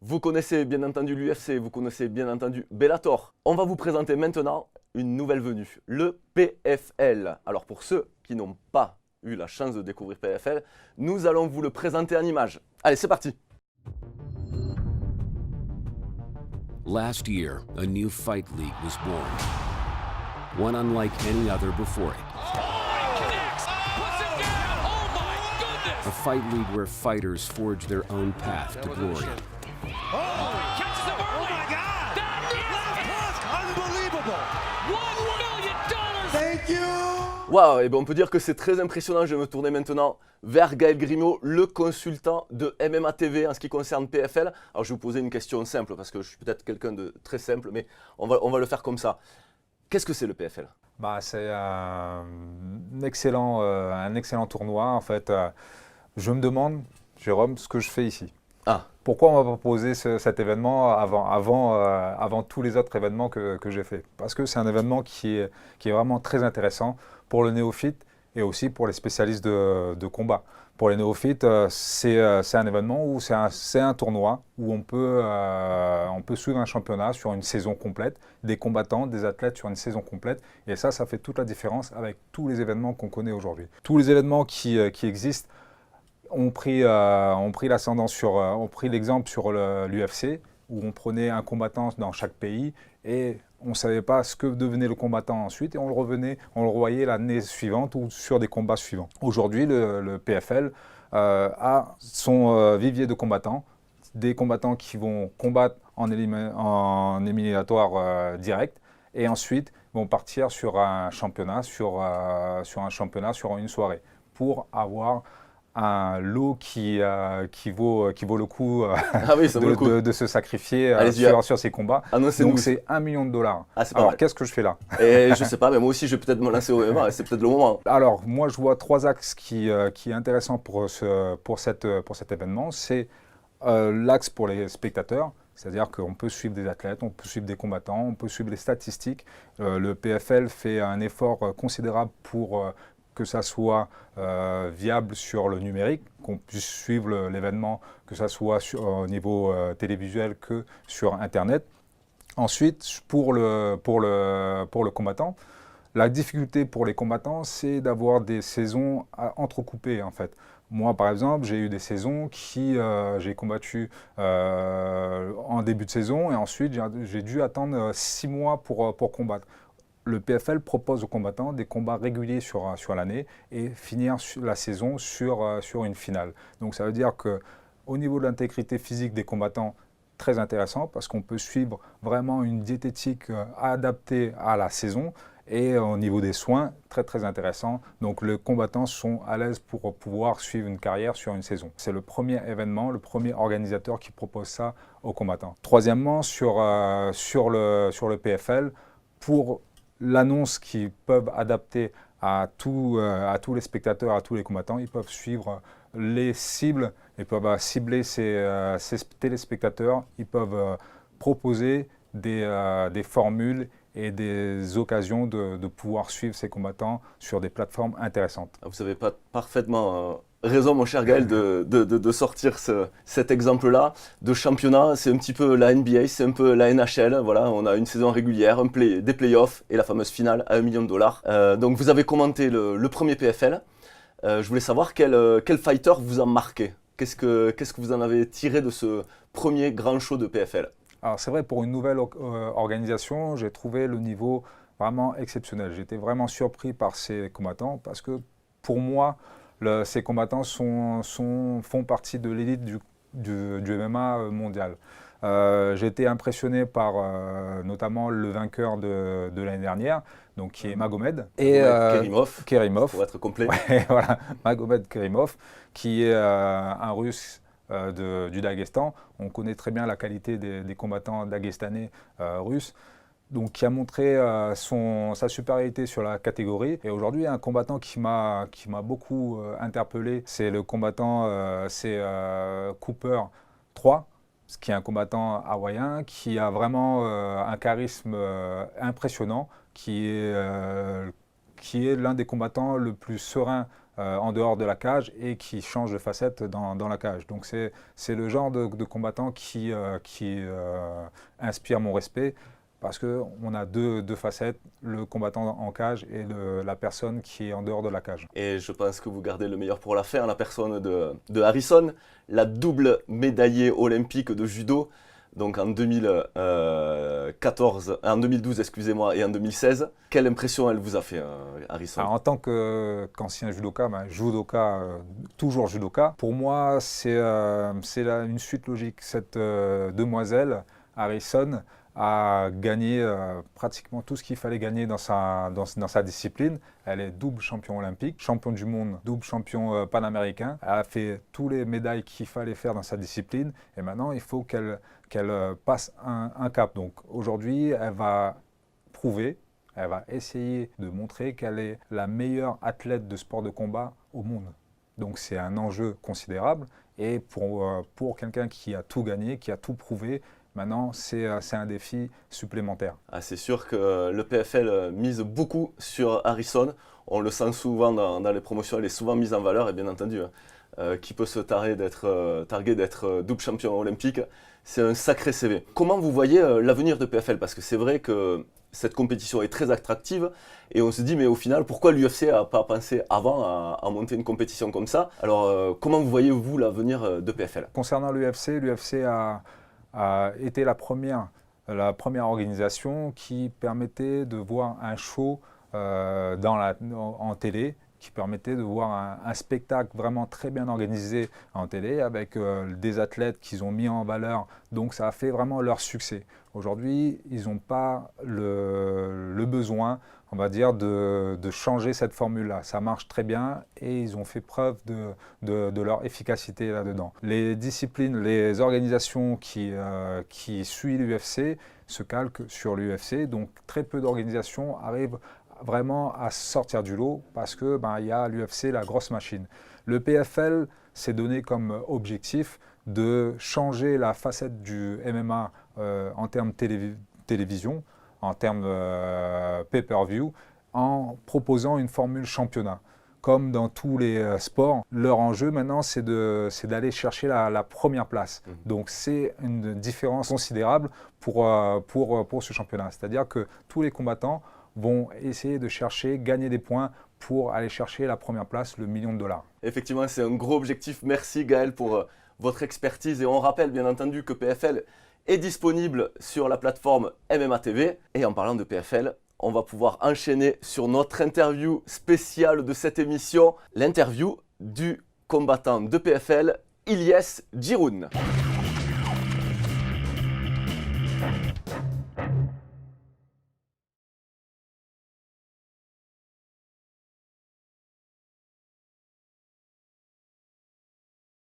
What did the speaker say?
Vous connaissez bien entendu l'UFC, vous connaissez bien entendu Bellator. On va vous présenter maintenant une nouvelle venue, le PFL. Alors pour ceux qui n'ont pas eu la chance de découvrir PFL, nous allons vous le présenter en images. Allez, c'est parti. Last year, a new fight league was born. One unlike any other before it. A fight league where fighters forge their own path to glory. Waouh, et ben on peut dire que c'est très impressionnant. Je vais me tourner maintenant vers Gaël Grimaud, le consultant de MMA TV en ce qui concerne PFL. Alors je vais vous poser une question simple parce que je suis peut-être quelqu'un de très simple, mais on va le faire comme ça. Qu'est-ce que c'est le PFL? C'est un excellent tournoi. En fait, je me demande, Jérôme, ce que je fais ici. Ah. Pourquoi on m'a proposé cet événement avant tous les autres événements que j'ai fait? Parce que c'est un événement qui est vraiment très intéressant pour le néophyte et aussi pour les spécialistes de combat. Pour les néophytes, c'est un événement où c'est un tournoi où on peut suivre un championnat sur une saison complète, des combattants, des athlètes sur une saison complète. Et ça fait toute la différence avec tous les événements qu'on connaît aujourd'hui. Tous les événements qui existent ont pris l'exemple sur l'UFC, où on prenait un combattant dans chaque pays et on ne savait pas ce que devenait le combattant ensuite et on le revoyait l'année suivante ou sur des combats suivants. Aujourd'hui, le PFL a son vivier de combattants, des combattants qui vont combattre en éliminatoire direct et ensuite vont partir sur un championnat, sur une soirée pour avoir un lot qui vaut le coup, de se sacrifier sur ces combats. Donc c'est $1 million. Alors qu'est-ce que je fais là? Et je sais pas, mais moi aussi je vais peut-être me lancer au MMA, c'est peut-être le moment. Alors moi je vois trois axes qui est intéressant pour cet événement. C'est l'axe pour les spectateurs. C'est-à-dire qu'on peut suivre des athlètes, on peut suivre des combattants, on peut suivre les statistiques. Le PFL fait un effort considérable pour que ça soit viable sur le numérique, qu'on puisse suivre l'événement, que ça soit au niveau télévisuel que sur Internet. Ensuite, pour le combattant, la difficulté pour les combattants, c'est d'avoir des saisons entrecoupées en fait. Moi, par exemple, j'ai eu des saisons j'ai combattu en début de saison et ensuite j'ai dû attendre 6 mois pour combattre. Le PFL propose aux combattants des combats réguliers sur l'année et finir la saison sur une finale. Donc ça veut dire qu'au niveau de l'intégrité physique des combattants, très intéressant parce qu'on peut suivre vraiment une diététique adaptée à la saison et au niveau des soins, très très intéressant. Donc les combattants sont à l'aise pour pouvoir suivre une carrière sur une saison. C'est le premier événement, le premier organisateur qui propose ça aux combattants. Troisièmement, sur le PFL, pour l'annonce qu'ils peuvent adapter à tous les spectateurs, à tous les combattants, ils peuvent suivre les cibles, ils peuvent cibler ces téléspectateurs, ils peuvent proposer des formules et des occasions de pouvoir suivre ces combattants sur des plateformes intéressantes. Vous avez parfaitement raison, mon cher Gaël, de sortir cet exemple-là de championnat. C'est un petit peu la NBA, c'est un peu la NHL. Voilà, on a une saison régulière, des playoffs et la fameuse finale à $1 million. Donc vous avez commenté le premier PFL. Je voulais savoir quel fighter vous a marqué. Qu'est-ce que vous en avez tiré de ce premier grand show de PFL? Alors c'est vrai, pour une nouvelle organisation, j'ai trouvé le niveau vraiment exceptionnel. J'étais vraiment surpris par ces combattants parce que pour moi, ces combattants font partie de l'élite du MMA mondial. J'ai été impressionné par notamment le vainqueur de l'année dernière, donc qui est Magomed. Et Kerimov, pour être complet. Ouais, voilà, Magomed Kerimov, qui est un Russe du Daghestan. On connaît très bien la qualité des combattants daghestanais russes. Donc, qui a montré sa supériorité sur la catégorie. Et aujourd'hui, un combattant qui m'a beaucoup interpellé, c'est le combattant Cooper 3, qui est un combattant hawaïen, qui a vraiment un charisme impressionnant, qui qui est l'un des combattants le plus serein en dehors de la cage et qui change de facette dans la cage. Donc c'est le genre de combattant qui inspire mon respect, parce qu'on a deux facettes, le combattant en cage et la personne qui est en dehors de la cage. Et je pense que vous gardez le meilleur pour la fin, la personne de Harrison, la double médaillée olympique de judo, donc en 2012 excusez-moi, et en 2016. Quelle impression elle vous a fait, Harrison? Alors, en tant qu'ancien judoka, toujours judoka, pour moi c'est une suite logique. Cette demoiselle, Harrison, a gagné pratiquement tout ce qu'il fallait gagner dans sa discipline. Elle est double champion olympique, champion du monde, double champion panaméricain. Elle a fait tous les médailles qu'il fallait faire dans sa discipline. Et maintenant, il faut qu'elle passe un cap. Donc aujourd'hui, elle va prouver, elle va essayer de montrer qu'elle est la meilleure athlète de sport de combat au monde. Donc c'est un enjeu considérable. Et pour quelqu'un qui a tout gagné, qui a tout prouvé, maintenant, c'est un défi supplémentaire. Ah, c'est sûr que le PFL mise beaucoup sur Harrison. On le sent souvent dans les promotions, elle est souvent mise en valeur. Et bien entendu, qui peut se targuer d'être double champion olympique, c'est un sacré CV. Comment vous voyez l'avenir de PFL? Parce que c'est vrai que cette compétition est très attractive et on se dit, mais au final, pourquoi l'UFC n'a pas pensé avant à monter une compétition comme ça? Alors, comment vous voyez-vous l'avenir de PFL? Concernant l'UFC a été la première organisation qui permettait de voir un show en télé, qui permettait de voir un spectacle vraiment très bien organisé en télé, avec des athlètes qu'ils ont mis en valeur. Donc ça a fait vraiment leur succès. Aujourd'hui, ils n'ont pas le besoin, on va dire, de changer cette formule-là. Ça marche très bien et ils ont fait preuve de leur efficacité là-dedans. Les disciplines, les organisations qui suivent l'UFC se calquent sur l'UFC, donc très peu d'organisations arrivent vraiment à sortir du lot parce que il y a l'UFC, la grosse machine. Le PFL s'est donné comme objectif de changer la facette du MMA en termes télévision, en termes pay-per-view, en proposant une formule championnat. Comme dans tous les sports, leur enjeu maintenant, c'est d'aller chercher la première place. Donc c'est une différence considérable pour ce championnat. C'est-à-dire que tous les combattants vont essayer de gagner des points pour aller chercher la première place, le $1 million. Effectivement, c'est un gros objectif. Merci Gaël pour votre expertise. Et on rappelle bien entendu que PFL est disponible sur la plateforme MMA TV. Et en parlant de PFL, on va pouvoir enchaîner sur notre interview spéciale de cette émission, l'interview du combattant de PFL, Ilyes Giroun.